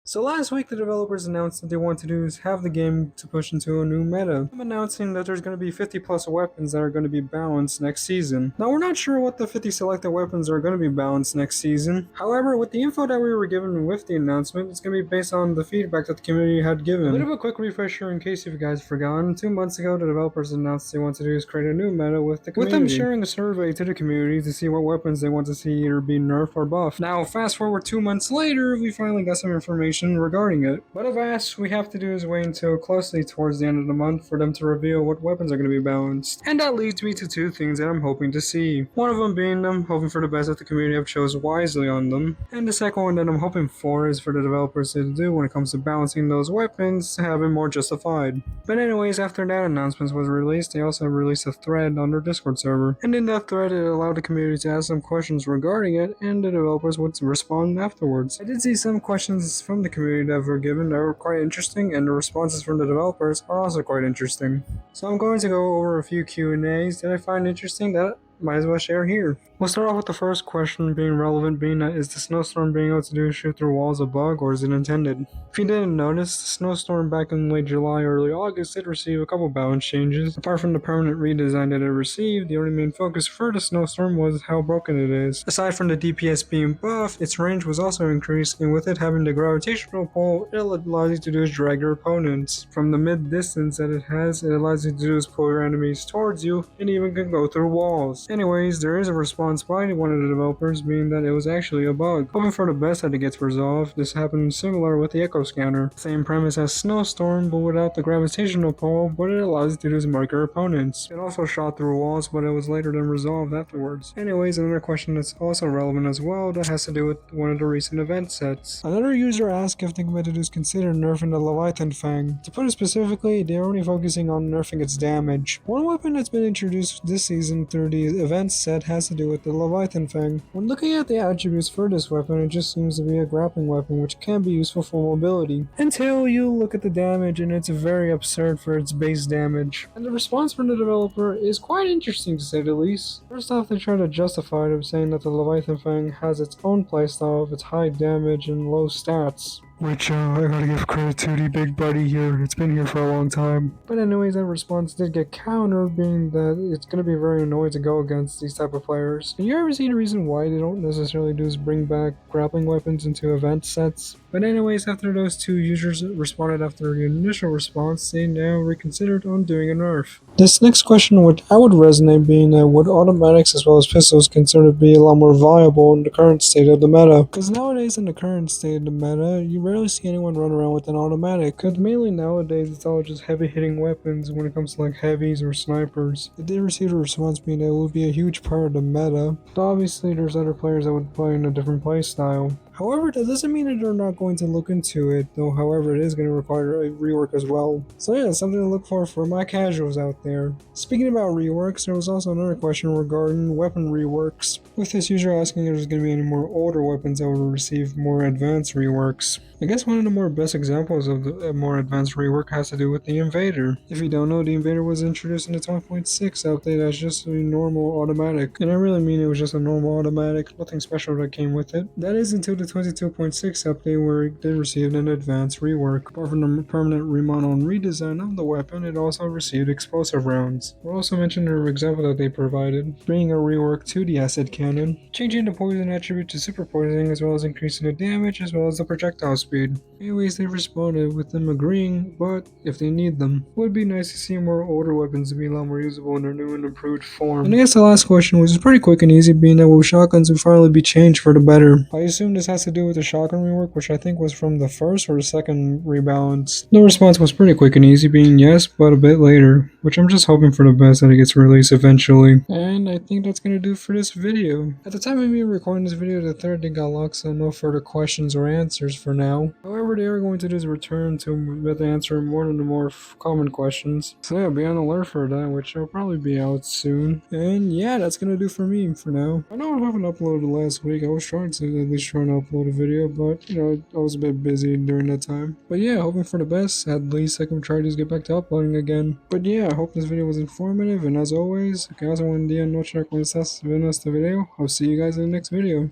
So last week the developers announced that they want to do is have the game to push into a new meta. I'm announcing that there's going to be 50 plus weapons that are going to be balanced next season. Now we're not sure what the 50 selected weapons are going to be balanced next season. However, with the info that we were given with the announcement, it's going to be based on the feedback that the community had given. A bit of a quick refresher in case you guys forgotten. 2 months ago the developers announced they want to do is create a new meta with the community. With them sharing a survey to the community to see what weapons they want to see either be nerfed or buffed. Now fast forward 2 months later, we finally got some information regarding it. But of asked, we have to do is wait until closely towards the end of the month for them to reveal what weapons are going to be balanced. And that leads me to two things that I'm hoping to see. One of them being I'm hoping for the best that the community have chose wisely on them. And the second one that I'm hoping for is for the developers to do when it comes to balancing those weapons to have it more justified. But anyways, after that announcement was released, they also released a thread on their Discord server. And in that thread, it allowed the community to ask some questions regarding it, and the developers would respond afterwards. I did see some questions from the community that were given that were quite interesting, and the responses from the developers are also quite interesting. So I'm going to go over a few Q&As that I find interesting that might as well share here. We'll start off with the first question being relevant, being that is the snowstorm being able to do shoot through walls a bug or is it intended? If you didn't notice, the snowstorm back in late July, early August did receive a couple balance changes. Apart from the permanent redesign that it received, the only main focus for the snowstorm was how broken it is. Aside from the DPS being buffed, its range was also increased, and with it having the gravitational pull, it allows you to do is drag your opponents. From the mid distance that it has, it allows you to do is pull your enemies towards you, and even can go through walls. Anyways, there is a response by one of the developers being that it was actually a bug. Hoping for the best that it gets resolved. This happened similar with the Echo Scanner. Same premise as Snowstorm, but without the gravitational pull, but it allows you to do is mark your opponents. It also shot through walls, but it was later than resolved afterwards. Anyways, another question that's also relevant as well that has to do with one of the recent event sets. Another user asked if the competitors consider nerfing the Leviathan Fang. To put it specifically, they're only focusing on nerfing its damage. One weapon that's been introduced this season through the event set has to do with the Leviathan Fang. When looking at the attributes for this weapon, it just seems to be a grappling weapon which can be useful for mobility. Until you look at the damage, and it's very absurd for its base damage. And the response from the developer is quite interesting to say the least. First off, they try to justify it by saying that the Leviathan Fang has its own playstyle of its high damage and low stats. Which, I gotta give credit to the big buddy here. It's been here for a long time. But anyways, that response did get countered, being that it's gonna be very annoying to go against these type of players. And you ever see the reason why they don't necessarily do is bring back grappling weapons into event sets? But anyways, after those two users responded after the initial response, they now reconsidered on doing a nerf. This next question I would resonate being that would automatics as well as pistols consider to be a lot more viable in the current state of the meta? Because nowadays in the current state of the meta, you rarely see anyone run around with an automatic. Because mainly nowadays it's all just heavy hitting weapons when it comes to like heavies or snipers. They did receive a response being that it would be a huge part of the meta. But obviously there's other players that would play in a different play style. However, that doesn't mean that they're not going to look into it, though however it is going to require a rework as well. So yeah, something to look for my casuals out there. Speaking about reworks, there was also another question regarding weapon reworks, with this user asking if there's going to be any more older weapons that will receive more advanced reworks. I guess one of the more best examples of the more advanced rework has to do with the Invader. If you don't know, the Invader was introduced in the 12.6 update as just a normal automatic. And I really mean it was just a normal automatic, nothing special that came with it. That is until the 22.6 update where it did receive an advanced rework. Apart from the permanent remodel and redesign of the weapon, it also received explosive rounds. We'll also mention the example that they provided, bringing a rework to the acid cannon, changing the poison attribute to super poisoning as well as increasing the damage as well as the projectile speed. Anyways, they responded with them agreeing, but if they need them, it would be nice to see more older weapons to be a lot more usable in their new and improved form. And I guess the last question was pretty quick and easy, being that will shotguns will finally be changed for the better. I assume this has to do with the shotgun rework, which I think was from the first or the second rebalance. The response was pretty quick and easy, being yes, but a bit later, which I'm just hoping for the best that it gets released eventually. And I think that's gonna do for this video. At the time of me recording this video, the third day got locked, so no further questions or answers for now. However, they are going to do is return to with answer more than the more common questions. So yeah, be on the alert for that, which will probably be out soon. And yeah, that's gonna do for me for now. I know I haven't uploaded last week. I was trying to at least trying to upload a video, but you know, I was a bit busy during that time. But yeah, hoping for the best. At least I can try to get back to uploading again. But yeah, I hope this video was informative, and as always, caso buen día, noche, cuando estás viendo este video. I'll see you guys in the next video.